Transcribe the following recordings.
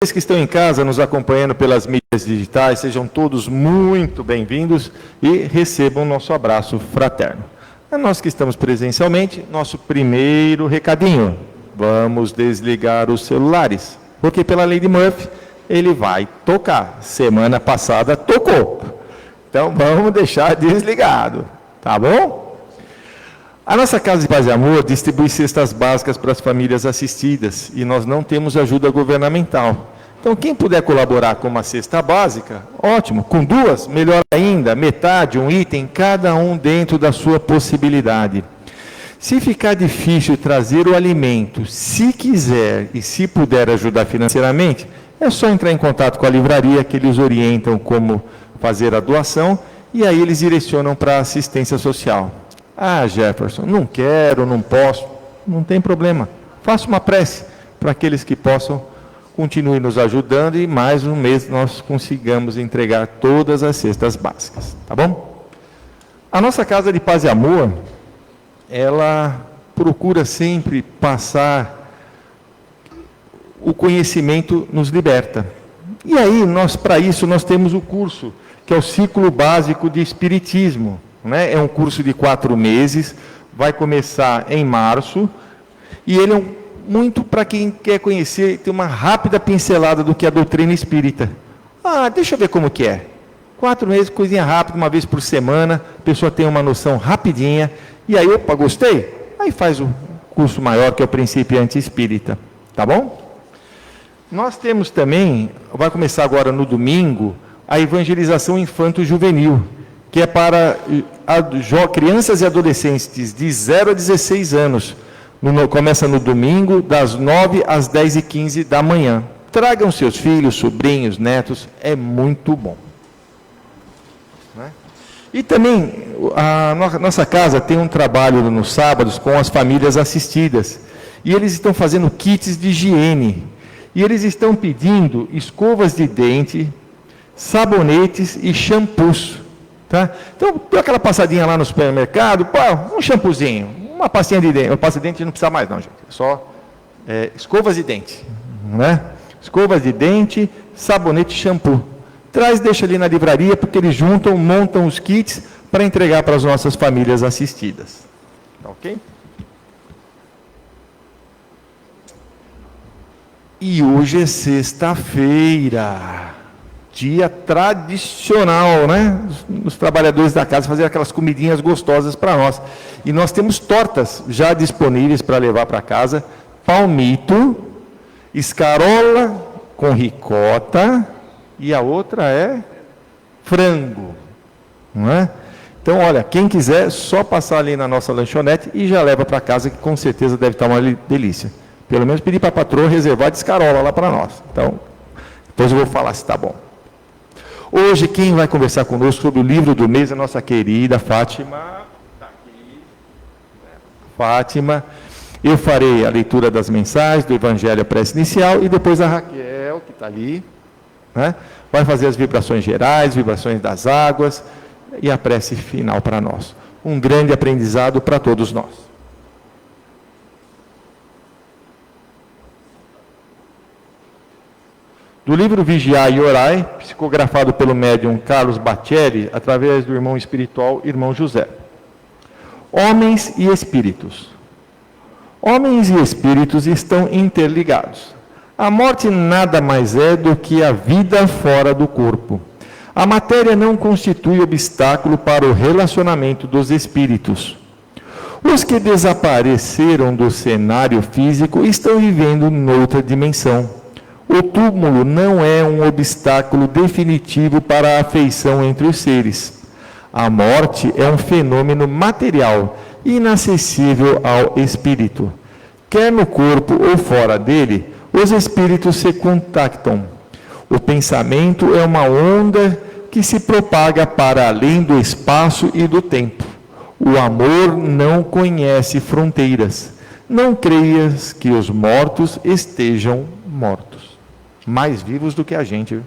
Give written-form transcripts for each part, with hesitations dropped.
Vocês que estão em casa nos acompanhando pelas mídias digitais, sejam todos muito bem-vindos e recebam nosso abraço fraterno. A nós que estamos presencialmente, nosso primeiro recadinho: vamos desligar os celulares, porque pela lei de Murphy ele vai tocar. Semana passada tocou, então vamos deixar desligado, tá bom? A nossa Casa de Paz e Amor distribui cestas básicas para as famílias assistidas e nós não temos ajuda governamental. Então, quem puder colaborar com uma cesta básica, ótimo. Com duas, melhor ainda, metade, um item, cada um dentro da sua possibilidade. Se ficar difícil trazer o alimento, se quiser e se puder ajudar financeiramente, é só entrar em contato com a livraria que eles orientam como fazer a doação e aí eles direcionam para a assistência social. Ah, Jefferson, não quero, não posso, não tem problema. Faça uma prece para aqueles que possam, continue nos ajudando e mais um mês nós consigamos entregar todas as cestas básicas, tá bom? A nossa Casa de Paz e Amor, ela procura sempre passar o conhecimento nos liberta. E aí, para isso, nós temos o curso, que é o Ciclo Básico de Espiritismo. É um curso de 4 meses, vai começar em março, e ele é muito para quem quer conhecer, tem uma rápida pincelada do que é a doutrina espírita. Ah, deixa eu ver como que é. 4 meses, coisinha rápida, uma vez por semana, a pessoa tem uma noção rapidinha, e aí, opa, gostei? Aí faz o curso maior, que é o Principiante Espírita, tá bom? Nós temos também, vai começar agora no domingo, a evangelização infanto-juvenil, que é para crianças e adolescentes de 0 a 16 anos. Começa no domingo, das 9 às 10h15 da manhã. Tragam seus filhos, sobrinhos, netos, é muito bom. E também, a nossa casa tem um trabalho nos sábados com as famílias assistidas. E eles estão fazendo kits de higiene. E eles estão pedindo escovas de dente, sabonetes e shampoos. Tá? Então, deu aquela passadinha lá no supermercado, pô, um shampoozinho, uma pastinha de dente. Uma pasta de dente não precisa mais não, gente. É só escovas de dente. Né? Escovas de dente, sabonete e shampoo. Traz, deixa ali na livraria, porque eles juntam, montam os kits para entregar para as nossas famílias assistidas. Ok? E hoje é sexta-feira. Dia tradicional, né? Os trabalhadores da casa fazerem aquelas comidinhas gostosas para nós. E nós temos tortas já disponíveis para levar para casa. Palmito, escarola com ricota e a outra é frango. Não é? Então, olha, quem quiser, só passar ali na nossa lanchonete e já leva para casa, que com certeza deve estar uma delícia. Pelo menos pedir para a patroa reservar de escarola lá para nós. Então, depois eu vou falar se está bom. Hoje, quem vai conversar conosco sobre o livro do mês é a nossa querida Fátima. Está aqui. Fátima. Eu farei a leitura das mensagens do Evangelho Prece Inicial e depois a Raquel, que está ali, né, vai fazer as vibrações gerais, vibrações das águas e a prece final para nós. Um grande aprendizado para todos nós. Do livro Vigiai e Orai, psicografado pelo médium Carlos Bacelli, através do irmão espiritual, irmão José. Homens e espíritos. Homens e espíritos estão interligados. A morte nada mais é do que a vida fora do corpo. A matéria não constitui obstáculo para o relacionamento dos espíritos. Os que desapareceram do cenário físico estão vivendo noutra dimensão. O túmulo não é um obstáculo definitivo para a afeição entre os seres. A morte é um fenômeno material, inacessível ao espírito. Quer no corpo ou fora dele, os espíritos se contactam. O pensamento é uma onda que se propaga para além do espaço e do tempo. O amor não conhece fronteiras. Não creias que os mortos estejam mortos. Mais vivos do que a gente.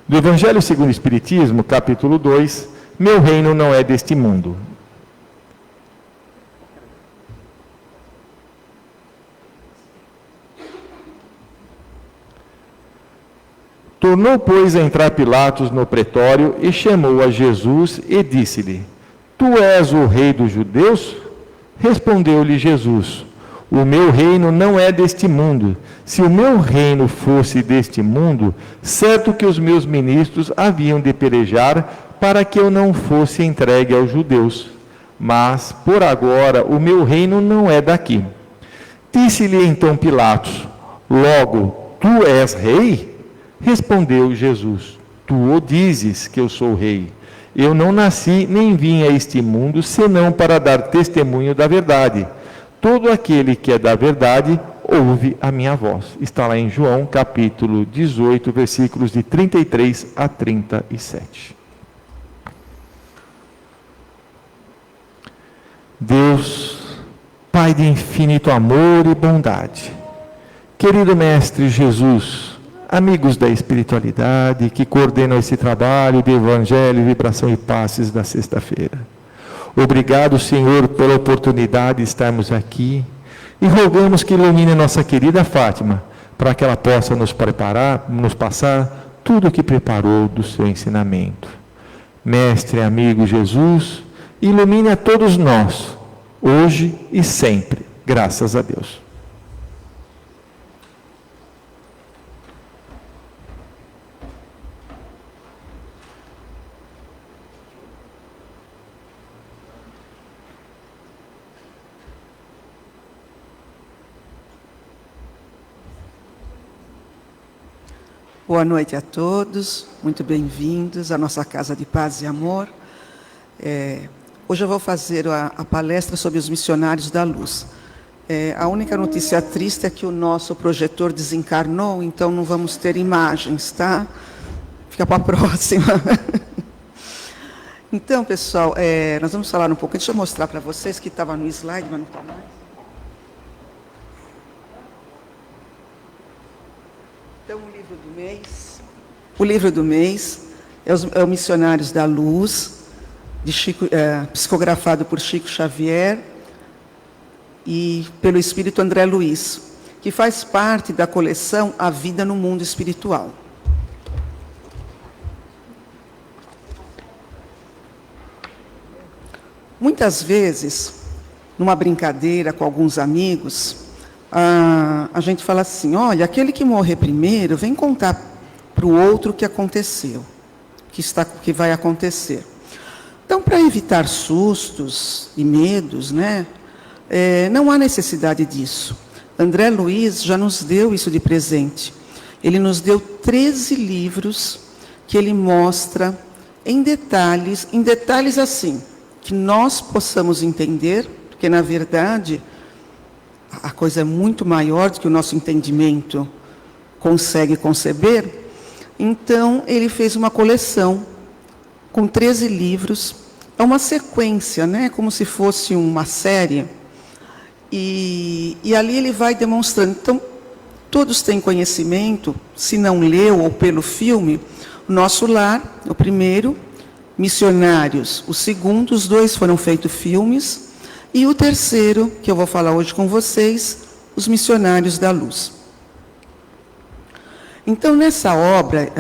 Do Evangelho segundo o Espiritismo, capítulo 2, meu reino não é deste mundo. Tornou, pois, a entrar Pilatos no pretório e chamou a Jesus e disse-lhe: Tu és o rei dos judeus? Respondeu-lhe Jesus: O meu reino não é deste mundo. Se o meu reino fosse deste mundo, certo que os meus ministros haviam de pelejar para que eu não fosse entregue aos judeus. Mas, por agora, o meu reino não é daqui. Disse-lhe então Pilatos: Logo, tu és rei? Respondeu Jesus: Tu o dizes que eu sou rei. Eu não nasci nem vim a este mundo senão para dar testemunho da verdade. Todo aquele que é da verdade ouve a minha voz. Está lá em João, capítulo 18, versículos de 33 a 37. Deus, Pai de infinito amor e bondade, querido Mestre Jesus, amigos da espiritualidade que coordenam esse trabalho de Evangelho, Vibração e Passes da sexta-feira. Obrigado, Senhor, pela oportunidade de estarmos aqui e rogamos que ilumine nossa querida Fátima para que ela possa nos passar tudo o que preparou do seu ensinamento. Mestre, amigo Jesus, ilumine a todos nós, hoje e sempre, graças a Deus. Boa noite a todos, muito bem-vindos à nossa Casa de Paz e Amor. Hoje eu vou fazer a palestra sobre os missionários da luz. A única notícia triste é que o nosso projetor desencarnou, então não vamos ter imagens, tá? Fica para a próxima. Então, pessoal, nós vamos falar um pouco. Deixa eu mostrar para vocês que estava no slide, mas não está mais. Então, o livro do mês. O livro do mês é o Missionários da Luz, psicografado por Chico Xavier e pelo Espírito André Luiz, que faz parte da coleção A Vida no Mundo Espiritual. Muitas vezes, numa brincadeira com alguns amigos, a gente fala assim: olha, aquele que morrer primeiro, vem contar para o outro o que aconteceu, que vai acontecer. Então, para evitar sustos e medos, né, não há necessidade disso. André Luiz já nos deu isso de presente. Ele nos deu 13 livros que ele mostra em detalhes assim, que nós possamos entender, porque, na verdade, a coisa é muito maior do que o nosso entendimento consegue conceber. Então, ele fez uma coleção com 13 livros. É uma sequência, né? Como se fosse uma série. E ali ele vai demonstrando. Então, todos têm conhecimento, se não leu ou pelo filme, O Nosso Lar, o primeiro, Missionários, o segundo, os dois foram feitos filmes, e o terceiro, que eu vou falar hoje com vocês, Os Missionários da Luz. Então, nessa obra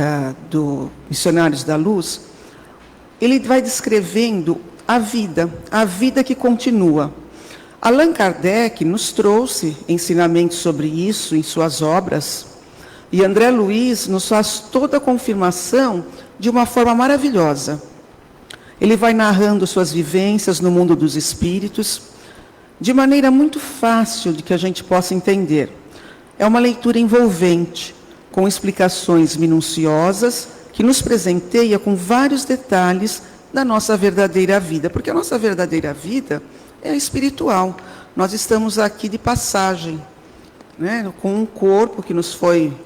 do Missionários da Luz, ele vai descrevendo a vida que continua. Allan Kardec nos trouxe ensinamentos sobre isso em suas obras, e André Luiz nos faz toda a confirmação de uma forma maravilhosa. Ele vai narrando suas vivências no mundo dos espíritos, de maneira muito fácil de que a gente possa entender. É uma leitura envolvente, com explicações minuciosas, que nos presenteia com vários detalhes da nossa verdadeira vida, porque a nossa verdadeira vida é a espiritual. Nós estamos aqui de passagem, né, com um corpo que nos foi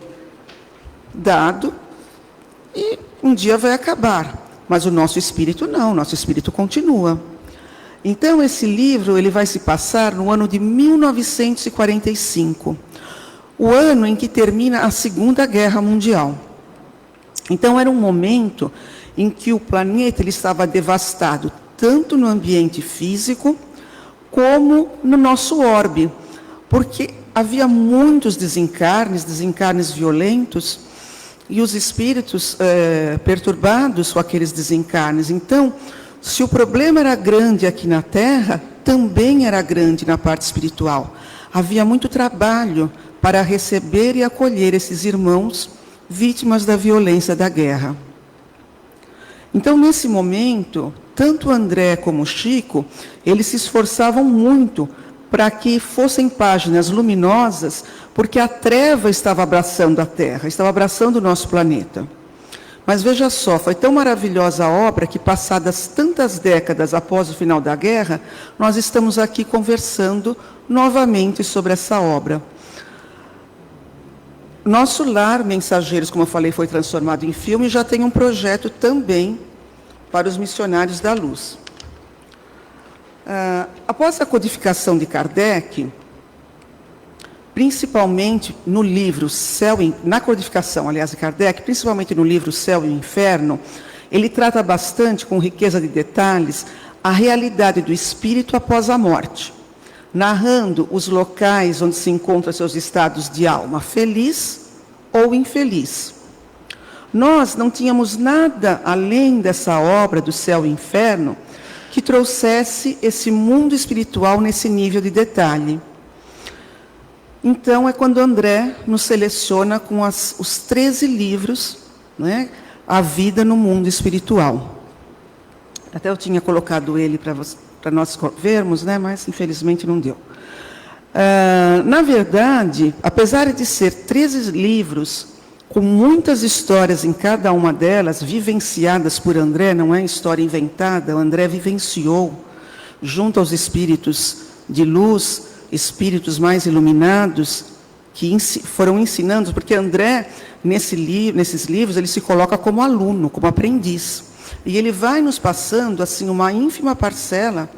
dado e um dia vai acabar. Mas o nosso espírito não, o nosso espírito continua. Então, esse livro ele vai se passar no ano de 1945, o ano em que termina a Segunda Guerra Mundial. Então, era um momento em que o planeta ele estava devastado, tanto no ambiente físico, como no nosso orbe, porque havia muitos desencarnes violentos, e os espíritos perturbados com aqueles desencarnes. Então, se o problema era grande aqui na Terra, também era grande na parte espiritual. Havia muito trabalho para receber e acolher esses irmãos vítimas da violência da guerra. Então, nesse momento, tanto André como Chico, eles se esforçavam muito para que fossem páginas luminosas, porque a treva estava abraçando a Terra, estava abraçando o nosso planeta. Mas veja só, foi tão maravilhosa a obra que, passadas tantas décadas após o final da guerra, nós estamos aqui conversando novamente sobre essa obra. Nosso Lar Mensageiros, como eu falei, foi transformado em filme e já tem um projeto também para os Missionários da Luz. Após a codificação de Kardec, principalmente no livro na codificação, aliás, de Kardec, principalmente no livro Céu e Inferno, ele trata bastante, com riqueza de detalhes, a realidade do espírito após a morte, narrando os locais onde se encontram seus estados de alma feliz ou infeliz. Nós não tínhamos nada além dessa obra do Céu e Inferno que trouxesse esse mundo espiritual nesse nível de detalhe. Então, é quando André nos seleciona com os 13 livros, né, A Vida no Mundo Espiritual. Até eu tinha colocado ele para nós vermos, né, mas infelizmente não deu. Na verdade, apesar de ser 13 livros, com muitas histórias em cada uma delas, vivenciadas por André, não é história inventada, o André vivenciou, junto aos espíritos de luz, espíritos mais iluminados, que foram ensinando, porque André, nesses livros, ele se coloca como aluno, como aprendiz. E ele vai nos passando, assim, uma ínfima parcela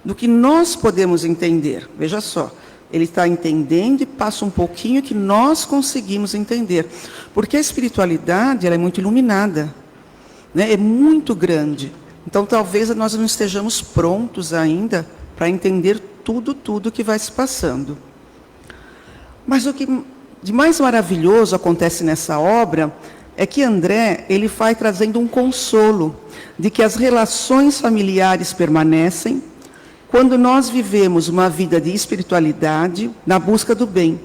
do que nós podemos entender. Veja só, ele está entendendo e passa um pouquinho que nós conseguimos entender. Porque a espiritualidade, ela é muito iluminada, né? É muito grande. Então, talvez nós não estejamos prontos ainda para entender tudo que vai se passando. Mas o que de mais maravilhoso acontece nessa obra é que André, ele vai trazendo um consolo de que as relações familiares permanecem quando nós vivemos uma vida de espiritualidade na busca do bem.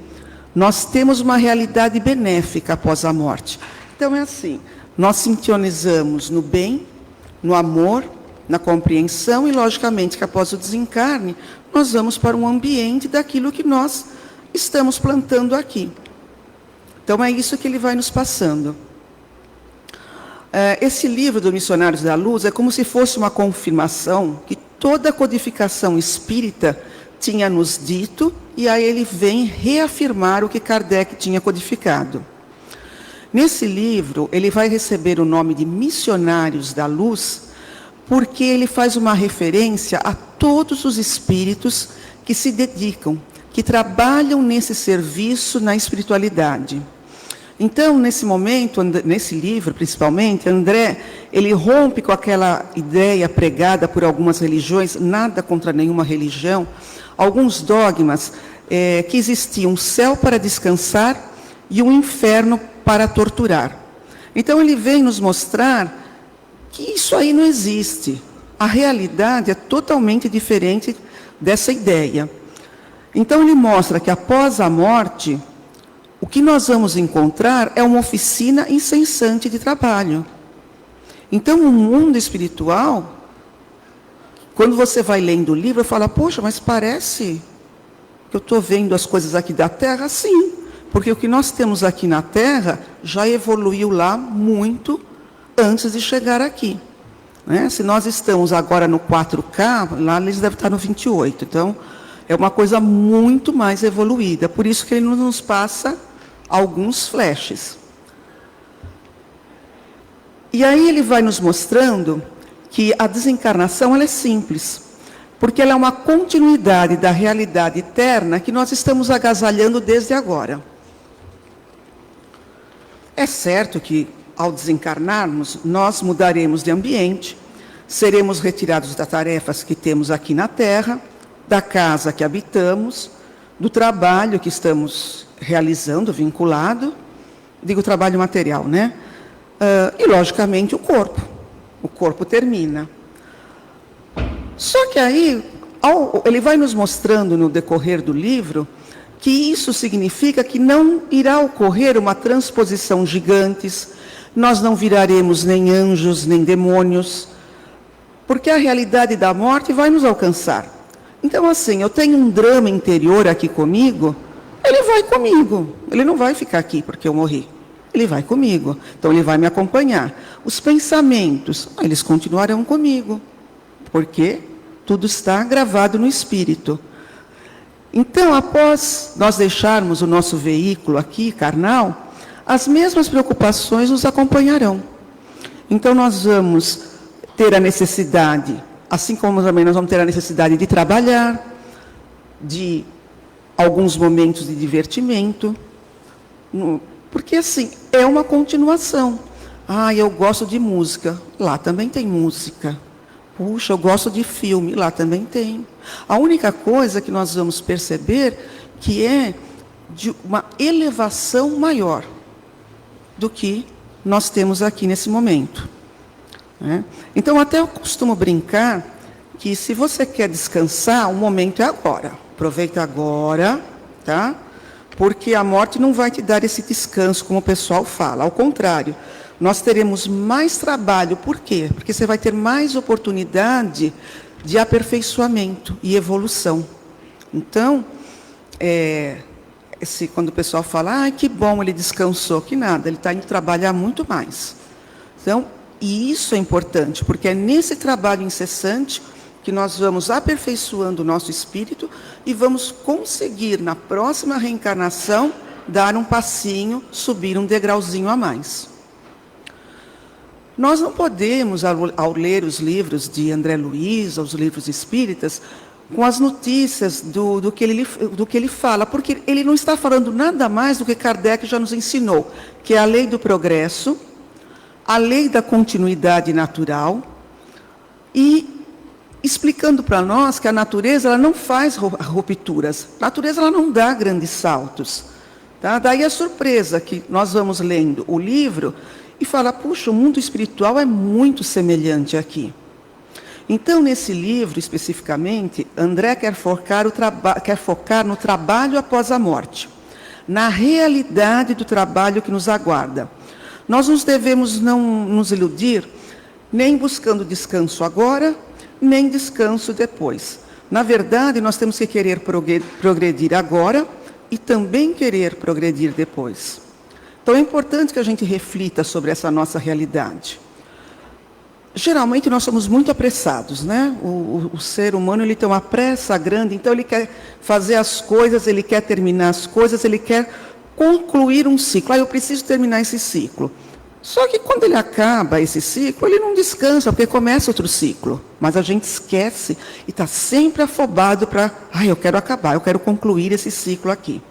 Nós temos uma realidade benéfica após a morte. Então é assim, nós sintonizamos no bem, no amor, na compreensão e, logicamente, que após o desencarne, nós vamos para um ambiente daquilo que nós estamos plantando aqui. Então, é isso que ele vai nos passando. Esse livro do Missionários da Luz é como se fosse uma confirmação que toda a codificação espírita tinha nos dito, e aí ele vem reafirmar o que Kardec tinha codificado. Nesse livro, ele vai receber o nome de Missionários da Luz, porque ele faz uma referência a todos os espíritos que se dedicam, que trabalham nesse serviço na espiritualidade. Então, nesse momento, nesse livro principalmente, André, ele rompe com aquela ideia pregada por algumas religiões, nada contra nenhuma religião, alguns dogmas que existia um céu para descansar e um inferno para torturar. Então, ele vem nos mostrar que isso aí não existe. A realidade é totalmente diferente dessa ideia. Então, ele mostra que após a morte, o que nós vamos encontrar é uma oficina incessante de trabalho. Então, o mundo espiritual, quando você vai lendo o livro, fala, poxa, mas parece que eu estou vendo as coisas aqui da Terra. Sim, porque o que nós temos aqui na Terra já evoluiu lá muito antes de chegar aqui. Né? Se nós estamos agora no 4K, lá eles devem estar no 28. Então, é uma coisa muito mais evoluída. Por isso que ele nos passa alguns flashes. E aí ele vai nos mostrando que a desencarnação ela é simples, porque ela é uma continuidade da realidade eterna que nós estamos agasalhando desde agora. É certo que, ao desencarnarmos, nós mudaremos de ambiente, seremos retirados das tarefas que temos aqui na Terra, da casa que habitamos, do trabalho que estamos realizando, vinculado, digo trabalho material, né? E, logicamente, o corpo termina. Só que aí, ele vai nos mostrando no decorrer do livro que isso significa que não irá ocorrer uma transposição gigantes, nós não viraremos nem anjos, nem demônios, porque a realidade da morte vai nos alcançar. Então, assim, eu tenho um drama interior aqui comigo, ele vai comigo, ele não vai ficar aqui porque eu morri. Ele vai comigo, então ele vai me acompanhar. Os pensamentos, eles continuarão comigo, porque tudo está gravado no espírito. Então, após nós deixarmos o nosso veículo aqui, carnal, as mesmas preocupações nos acompanharão. Então, nós vamos ter a necessidade, assim como também nós vamos ter a necessidade de trabalhar, de alguns momentos de divertimento, porque assim, é uma continuação. Eu gosto de música, lá também tem música. Puxa, eu gosto de filme, lá também tem. A única coisa que nós vamos perceber que é de uma elevação maior do que nós temos aqui nesse momento. Então, até eu costumo brincar que se você quer descansar, o momento é agora. Aproveita agora, tá? Porque a morte não vai te dar esse descanso, como o pessoal fala. Ao contrário, nós teremos mais trabalho. Por quê? Porque você vai ter mais oportunidade de aperfeiçoamento e evolução. Então, quando o pessoal fala, que bom, ele descansou, que nada, ele está indo trabalhar muito mais. Então, e isso é importante, porque é nesse trabalho incessante que nós vamos aperfeiçoando o nosso espírito e vamos conseguir, na próxima reencarnação, dar um passinho, subir um degrauzinho a mais. Nós não podemos, ao ler os livros de André Luiz, os livros espíritas, com as notícias do que ele fala, porque ele não está falando nada mais do que Kardec já nos ensinou, que é a lei do progresso, a lei da continuidade natural, e explicando para nós que a natureza ela não faz rupturas, a natureza ela não dá grandes saltos. Tá? Daí a surpresa que nós vamos lendo o livro e fala, puxa, o mundo espiritual é muito semelhante aqui. Então, nesse livro, especificamente, André quer focar no trabalho após a morte, na realidade do trabalho que nos aguarda. Nós não devemos não nos iludir, nem buscando descanso agora, nem descanso depois. Na verdade, nós temos que querer progredir agora e também querer progredir depois. Então, é importante que a gente reflita sobre essa nossa realidade. Geralmente, nós somos muito apressados, né? O ser humano ele tem uma pressa grande, então ele quer fazer as coisas, ele quer terminar as coisas, ele quer concluir um ciclo. Eu preciso terminar esse ciclo. Só que quando ele acaba esse ciclo, ele não descansa, porque começa outro ciclo. Mas a gente esquece e está sempre afobado para, eu quero acabar, eu quero concluir esse ciclo aqui.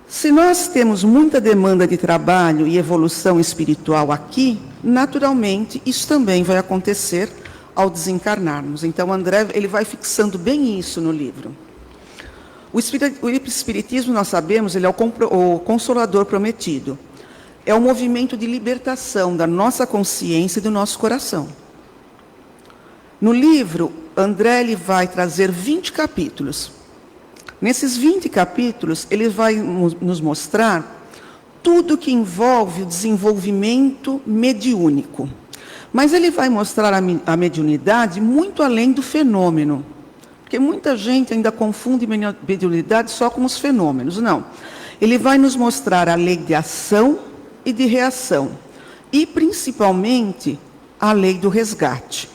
Se nós temos muita demanda de trabalho e evolução espiritual aqui, naturalmente, isso também vai acontecer ao desencarnarmos. Então, André, ele vai fixando bem isso no livro. O Espiritismo, nós sabemos, ele é o Consolador prometido. É um movimento de libertação da nossa consciência e do nosso coração. No livro, André ele vai trazer 20 capítulos. Nesses 20 capítulos, ele vai nos mostrar tudo que envolve o desenvolvimento mediúnico. Mas ele vai mostrar a mediunidade muito além do fenômeno. Porque muita gente ainda confunde mediunidade só com os fenômenos. Não. Ele vai nos mostrar a lei de ação e de reação. E, principalmente, a lei do resgate.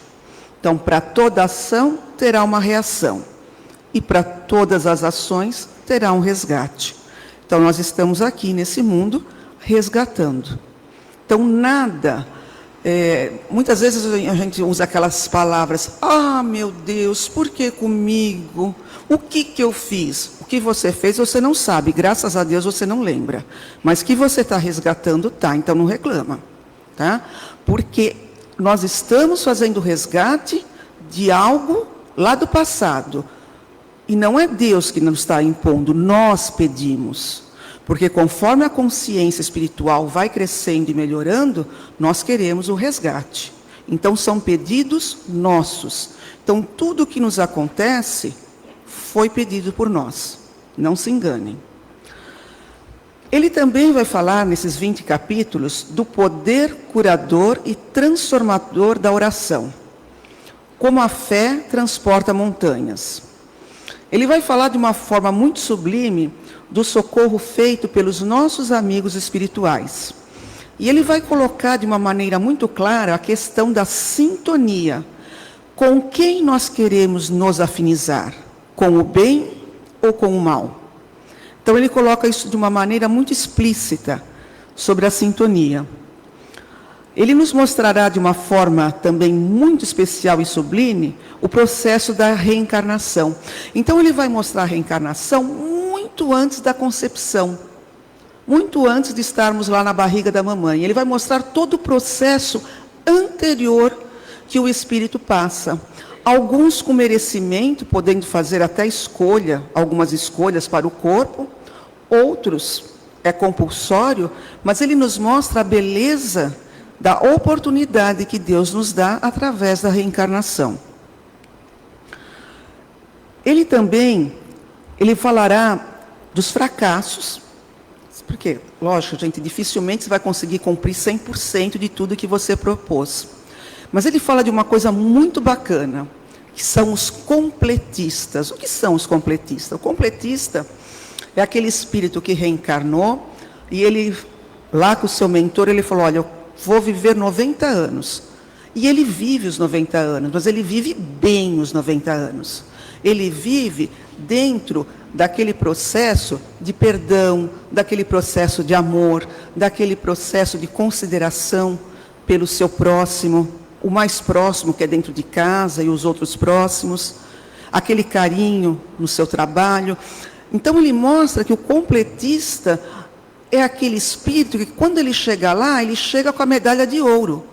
Então, para toda ação, terá uma reação. E para todas as ações, terá um resgate. Então, nós estamos aqui nesse mundo resgatando. Então, nada... muitas vezes a gente usa aquelas palavras, meu Deus, por que comigo? O que eu fiz? O que você fez, você não sabe, graças a Deus você não lembra. Mas que você está resgatando, então não reclama. Tá? Porque nós estamos fazendo resgate de algo lá do passado. E não é Deus que nos está impondo, nós pedimos. Porque conforme a consciência espiritual vai crescendo e melhorando, nós queremos o resgate. Então são pedidos nossos. Então tudo o que nos acontece foi pedido por nós. Não se enganem. Ele também vai falar, nesses 20 capítulos, do poder curador e transformador da oração. Como a fé transporta montanhas. Ele vai falar de uma forma muito sublime do socorro feito pelos nossos amigos espirituais. E ele vai colocar de uma maneira muito clara a questão da sintonia. Com quem nós queremos nos afinizar? Com o bem ou com o mal? Então ele coloca isso de uma maneira muito explícita sobre a sintonia. Ele nos mostrará de uma forma também muito especial e sublime o processo da reencarnação. Então ele vai mostrar a reencarnação muito antes da concepção, muito antes de estarmos lá na barriga da mamãe. Ele vai mostrar todo o processo anterior que o espírito passa. Alguns com merecimento, podendo fazer até escolha, algumas escolhas para o corpo, outros é compulsório, mas ele nos mostra a beleza da oportunidade que Deus nos dá através da reencarnação. Ele também, ele falará dos fracassos, porque, lógico, gente, dificilmente você vai conseguir cumprir 100% de tudo que você propôs. Mas ele fala de uma coisa muito bacana, que são os completistas. O que são os completistas? O completista é aquele espírito que reencarnou e ele, lá com o seu mentor, ele falou, olha, eu vou viver 90 anos. E ele vive os 90 anos, mas ele vive bem os 90 anos. Ele vive dentro daquele processo de perdão, daquele processo de amor, daquele processo de consideração pelo seu próximo, o mais próximo que é dentro de casa e os outros próximos, aquele carinho no seu trabalho. Então ele mostra que o completista é aquele espírito que quando ele chega lá, ele chega com a medalha de ouro.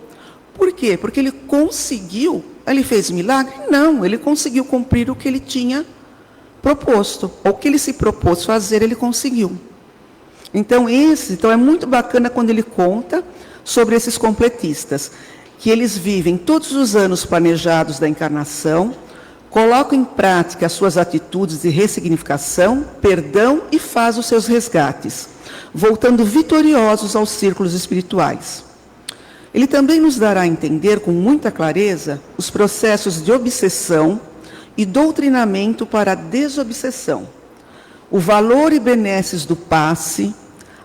Por quê? Porque ele conseguiu, ele fez milagre? Não, ele conseguiu cumprir o que ele tinha proposto, ou o que ele se propôs fazer, ele conseguiu. Então é muito bacana quando ele conta sobre esses completistas, que eles vivem todos os anos planejados da encarnação, colocam em prática as suas atitudes de ressignificação, perdão e faz os seus resgates, voltando vitoriosos aos círculos espirituais. Ele também nos dará a entender com muita clareza os processos de obsessão e doutrinamento para a desobsessão, o valor e benesses do passe,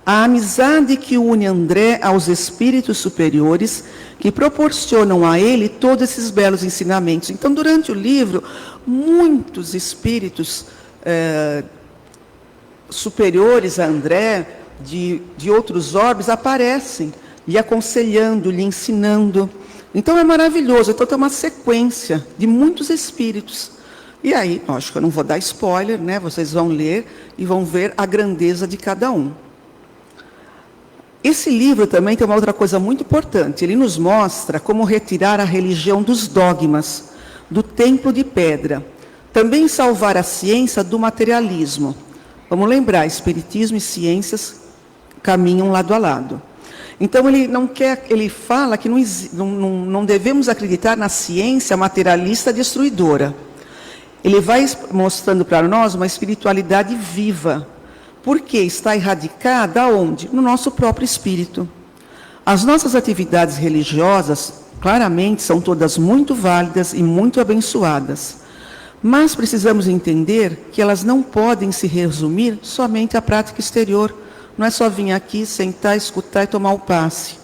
a amizade que une André aos espíritos superiores, que proporcionam a ele todos esses belos ensinamentos. Então, durante o livro, muitos espíritos superiores a André, de outros orbes, aparecem, lhe aconselhando, lhe ensinando. Então, é maravilhoso. Então, tem uma sequência de muitos espíritos. E aí, acho que eu não vou dar spoiler, né? Vocês vão ler e vão ver a grandeza de cada um. Esse livro também tem uma outra coisa muito importante. Ele nos mostra como retirar a religião dos dogmas, do templo de pedra. Também salvar a ciência do materialismo. Vamos lembrar, espiritismo e ciências caminham lado a lado. Então ele fala que não devemos acreditar na ciência materialista destruidora. Ele vai mostrando para nós uma espiritualidade viva, porque está erradicada aonde? No nosso próprio espírito. As nossas atividades religiosas, claramente, são todas muito válidas e muito abençoadas. Mas precisamos entender que elas não podem se resumir somente à prática exterior. Não é só vir aqui, sentar, escutar e tomar o passe.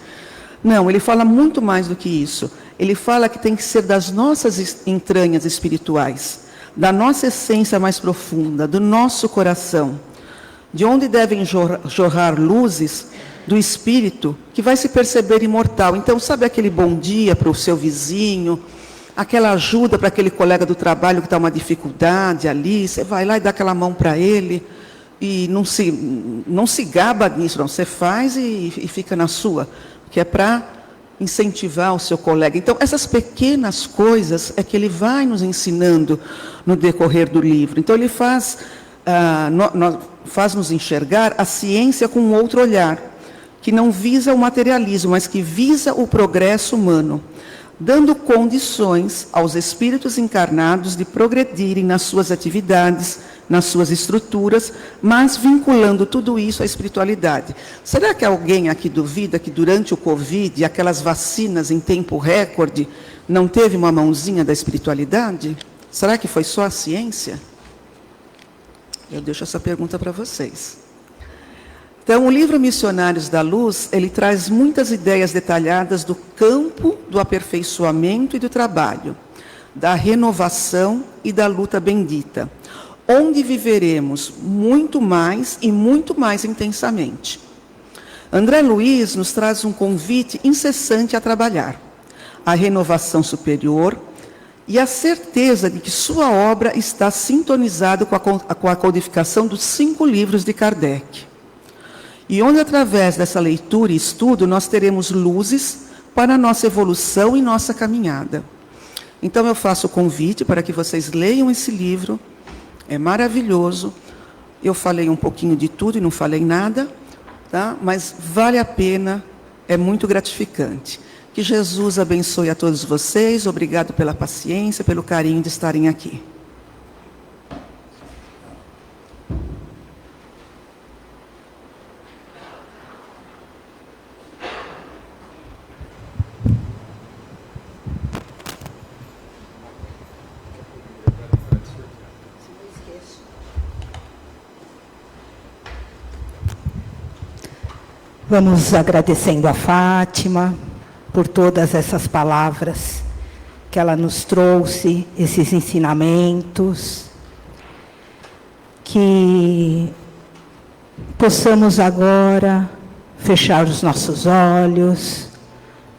Não, ele fala muito mais do que isso. Ele fala que tem que ser das nossas entranhas espirituais, da nossa essência mais profunda, do nosso coração, de onde devem jorrar luzes do espírito que vai se perceber imortal. Então, sabe aquele bom dia para o seu vizinho, aquela ajuda para aquele colega do trabalho que está uma dificuldade ali, você vai lá e dá aquela mão para ele, e não se gaba nisso, não, você faz e fica na sua, que é para incentivar o seu colega. Então, essas pequenas coisas é que ele vai nos ensinando no decorrer do livro. Então, ele faz, faz-nos enxergar a ciência com um outro olhar, que não visa o materialismo, mas que visa o progresso humano, dando condições aos espíritos encarnados de progredirem nas suas atividades, nas suas estruturas, mas vinculando tudo isso à espiritualidade. Será que alguém aqui duvida que durante o Covid, aquelas vacinas em tempo recorde, não teve uma mãozinha da espiritualidade? Será que foi só a ciência? Eu deixo essa pergunta para vocês. Então, o livro Missionários da Luz, ele traz muitas ideias detalhadas do campo do aperfeiçoamento e do trabalho, da renovação e da luta bendita, onde viveremos muito mais e muito mais intensamente. André Luiz nos traz um convite incessante a trabalhar, a renovação superior e a certeza de que sua obra está sintonizada com a codificação dos 5 livros de Kardec. E onde, através dessa leitura e estudo, nós teremos luzes para a nossa evolução e nossa caminhada. Então, eu faço o convite para que vocês leiam esse livro. É maravilhoso. Eu falei um pouquinho de tudo e não falei nada, tá? Mas vale a pena, é muito gratificante. Que Jesus abençoe a todos vocês. Obrigado pela paciência, pelo carinho de estarem aqui. Vamos agradecendo a Fátima por todas essas palavras que ela nos trouxe, esses ensinamentos, que possamos agora fechar os nossos olhos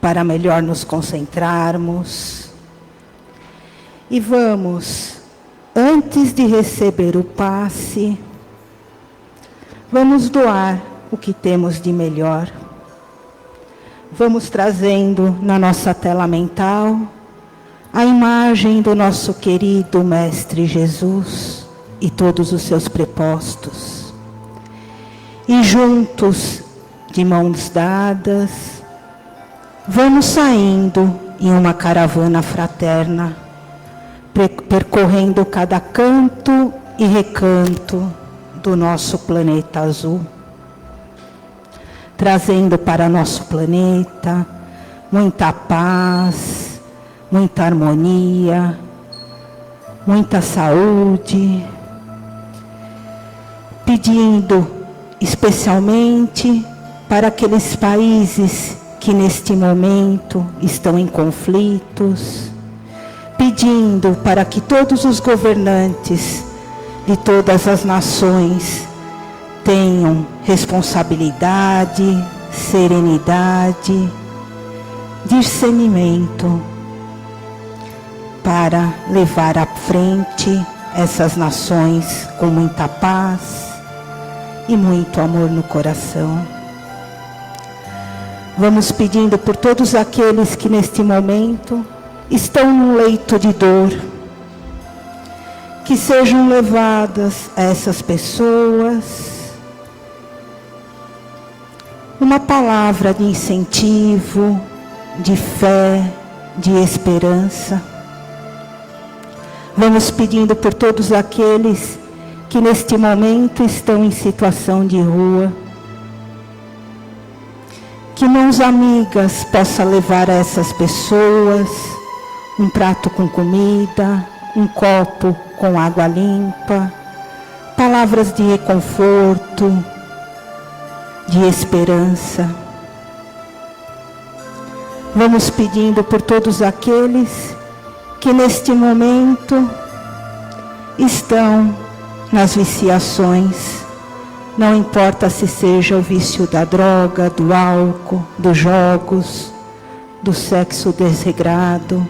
para melhor nos concentrarmos. E vamos, antes de receber o passe, vamos doar o que temos de melhor. Vamos trazendo na nossa tela mental a imagem do nosso querido Mestre Jesus e todos os seus prepostos. E juntos, de mãos dadas, vamos saindo em uma caravana fraterna, percorrendo cada canto e recanto do nosso planeta azul, trazendo para nosso planeta muita paz, muita harmonia, muita saúde, pedindo especialmente para aqueles países que neste momento estão em conflitos, pedindo para que todos os governantes de todas as nações tenham responsabilidade, serenidade, discernimento para levar à frente essas nações com muita paz e muito amor no coração. Vamos pedindo por todos aqueles que neste momento estão num leito de dor, que sejam levadas a essas pessoas uma palavra de incentivo, de fé, de esperança. Vamos pedindo por todos aqueles que neste momento estão em situação de rua, que mãos amigas possa levar a essas pessoas um prato com comida, um copo com água limpa, palavras de reconforto, de esperança. Vamos pedindo por todos aqueles que neste momento estão nas viciações, não importa se seja o vício da droga, do álcool, dos jogos, do sexo desregrado,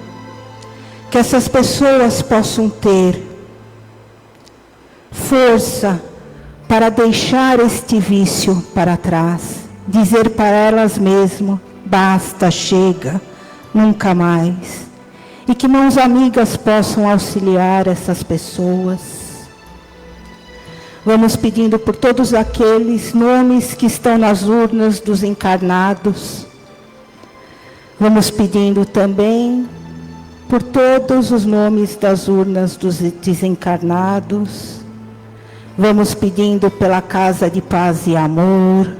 que essas pessoas possam ter força para deixar este vício para trás, dizer para elas mesmas, basta, chega, nunca mais. E que mãos amigas possam auxiliar essas pessoas. Vamos pedindo por todos aqueles nomes que estão nas urnas dos encarnados. Vamos pedindo também por todos os nomes das urnas dos desencarnados. Vamos pedindo pela Casa de Paz e Amor,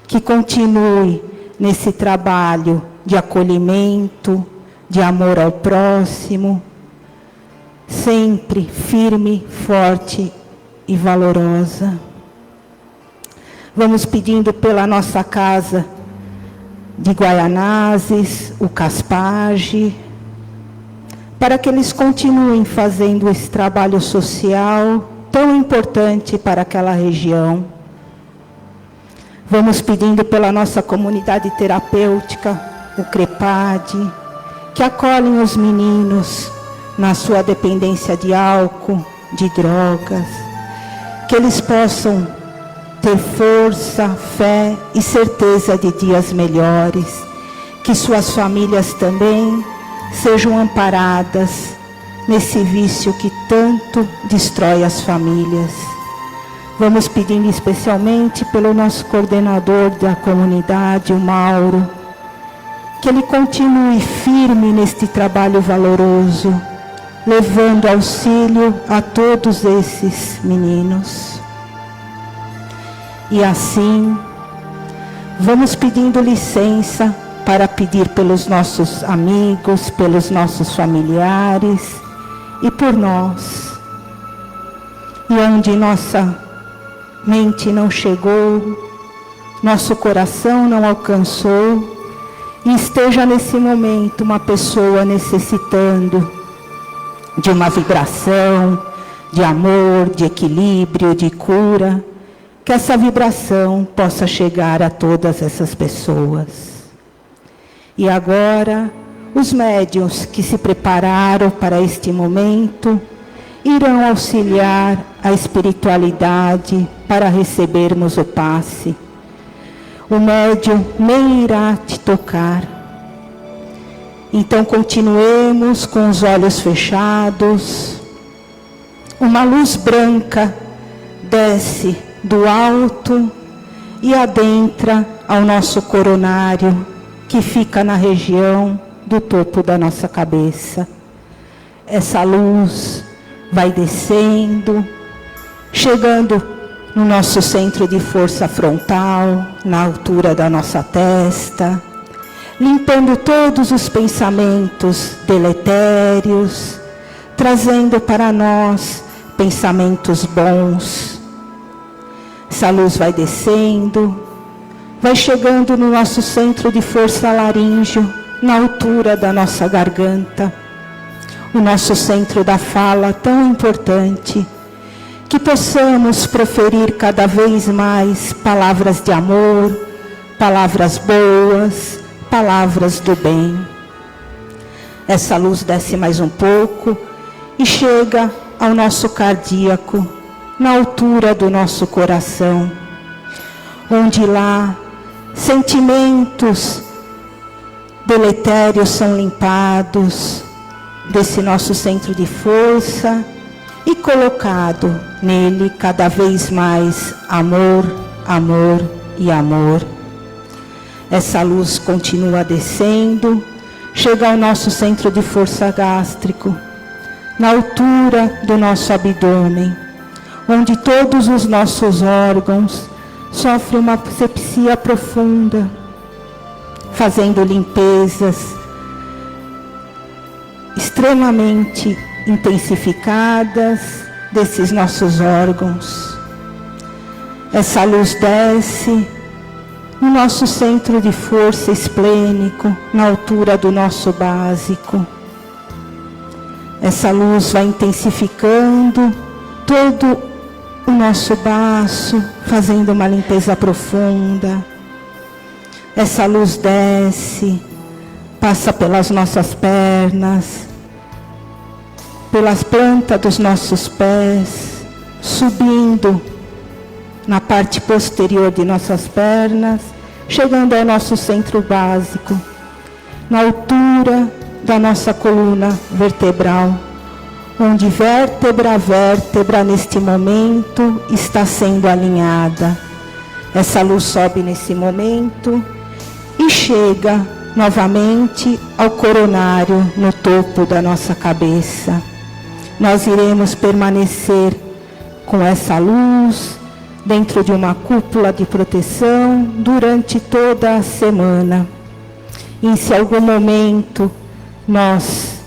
que continue nesse trabalho de acolhimento, de amor ao próximo, sempre firme, forte e valorosa. Vamos pedindo pela nossa casa de Guaianazes, o Caspage, para que eles continuem fazendo esse trabalho social tão importante para aquela região. Vamos pedindo pela nossa comunidade terapêutica, o CREPAD, que acolhem os meninos na sua dependência de álcool, de drogas, que eles possam ter força, fé e certeza de dias melhores, que suas famílias também sejam amparadas nesse vício que tanto destrói as famílias. Vamos pedindo especialmente pelo nosso coordenador da comunidade, o Mauro, que ele continue firme neste trabalho valoroso, levando auxílio a todos esses meninos. E assim, vamos pedindo licença para pedir pelos nossos amigos, pelos nossos familiares e por nós. E onde nossa mente não chegou, nosso coração não alcançou, e esteja nesse momento uma pessoa necessitando de uma vibração, de amor, de equilíbrio, de cura, que essa vibração possa chegar a todas essas pessoas. E agora, os médiuns que se prepararam para este momento irão auxiliar a espiritualidade para recebermos o passe. O médium nem irá te tocar. Então continuemos com os olhos fechados. Uma luz branca desce do alto e adentra ao nosso coronário, que fica na região do topo da nossa cabeça. Essa luz vai descendo, chegando no nosso centro de força frontal, na altura da nossa testa, limpando todos os pensamentos deletérios, trazendo para nós pensamentos bons. Essa luz vai descendo, vai chegando no nosso centro de força laríngeo, na altura da nossa garganta, o nosso centro da fala tão importante, que possamos proferir cada vez mais palavras de amor, palavras boas, palavras do bem. Essa luz desce mais um pouco e chega ao nosso cardíaco, na altura do nosso coração, onde lá sentimentos deletérios são limpados desse nosso centro de força e colocado nele cada vez mais amor, amor e amor. Essa luz continua descendo, chega ao nosso centro de força gástrico, na altura do nosso abdômen, onde todos os nossos órgãos sofrem uma asepsia profunda, fazendo limpezas extremamente intensificadas desses nossos órgãos. Essa luz desce no nosso centro de força esplênico, na altura do nosso básico. Essa luz vai intensificando todo o nosso baço, fazendo uma limpeza profunda. Essa luz desce, passa pelas nossas pernas, pelas plantas dos nossos pés, subindo na parte posterior de nossas pernas, chegando ao nosso centro básico, na altura da nossa coluna vertebral, onde vértebra a vértebra neste momento está sendo alinhada. Essa luz sobe nesse momento e chega novamente ao coronário no topo da nossa cabeça. Nós iremos permanecer com essa luz dentro de uma cúpula de proteção durante toda a semana. E se em algum momento nós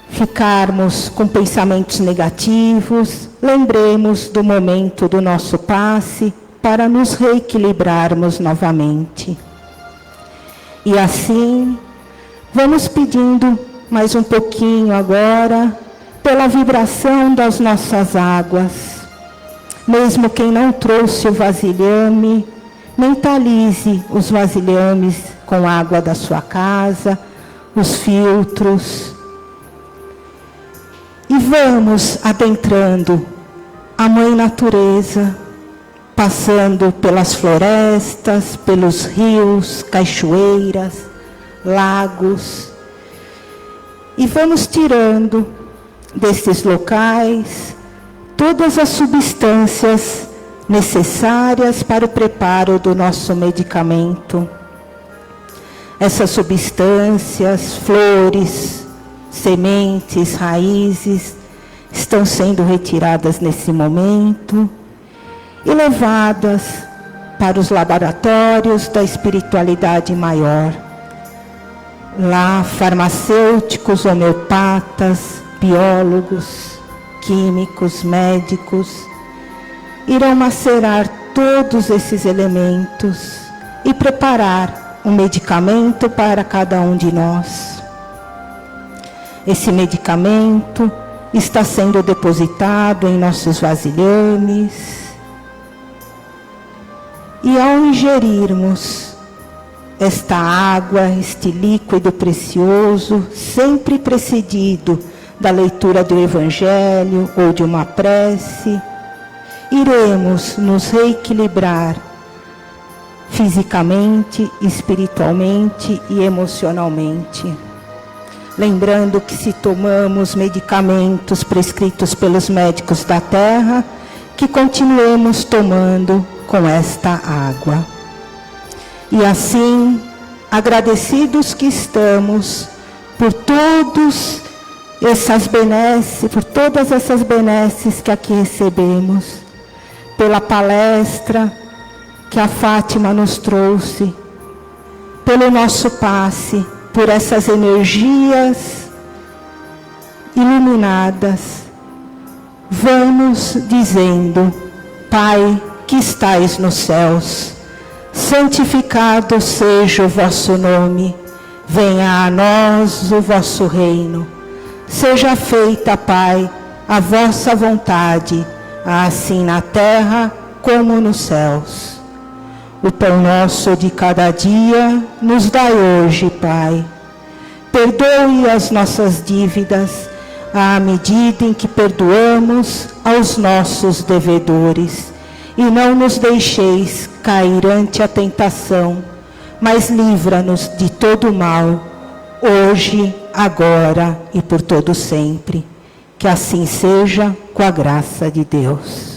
ficarmos com pensamentos negativos, lembremos do momento do nosso passe para nos reequilibrarmos novamente. E assim, vamos pedindo mais um pouquinho agora pela vibração das nossas águas. Mesmo quem não trouxe o vasilhame, mentalize os vasilhames com água da sua casa, os filtros. E vamos adentrando a Mãe Natureza, passando pelas florestas, pelos rios, cachoeiras, lagos. E vamos tirando desses locais todas as substâncias necessárias para o preparo do nosso medicamento. Essas substâncias, flores, sementes, raízes, estão sendo retiradas nesse momento e levadas para os laboratórios da espiritualidade maior. Lá, farmacêuticos, homeopatas, biólogos, químicos, médicos, irão macerar todos esses elementos e preparar um medicamento para cada um de nós. Esse medicamento está sendo depositado em nossos vasilhames. E ao ingerirmos esta água, este líquido precioso, sempre precedido da leitura do Evangelho ou de uma prece, iremos nos reequilibrar fisicamente, espiritualmente e emocionalmente. Lembrando que se tomamos medicamentos prescritos pelos médicos da terra, que continuemos tomando com esta água. E assim, agradecidos que estamos por todas essas benesses que aqui recebemos, pela palestra que a Fátima nos trouxe, pelo nosso passe, por essas energias iluminadas, vamos dizendo: Pai que estais nos céus, santificado seja o vosso nome, venha a nós o vosso reino, seja feita, Pai, a vossa vontade, assim na terra como nos céus. O pão nosso de cada dia nos dai hoje, Pai. Perdoe as nossas dívidas, à medida em que perdoamos aos nossos devedores. E não nos deixeis cair ante a tentação, mas livra-nos de todo mal, hoje, agora e por todo sempre. Que assim seja, com a graça de Deus.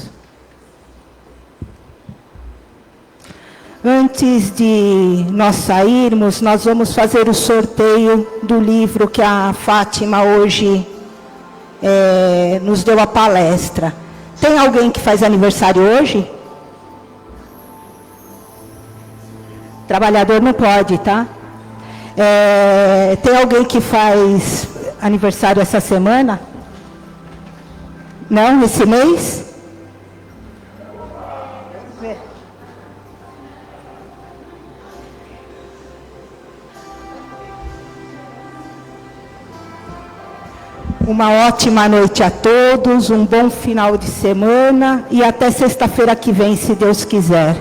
Antes de nós sairmos, nós vamos fazer o sorteio do livro que a Fátima hoje nos deu a palestra. Tem alguém que faz aniversário hoje? Trabalhador não pode, tá? Tem alguém que faz aniversário essa semana? Não, esse mês? Uma ótima noite a todos, um bom final de semana e até sexta-feira que vem, se Deus quiser.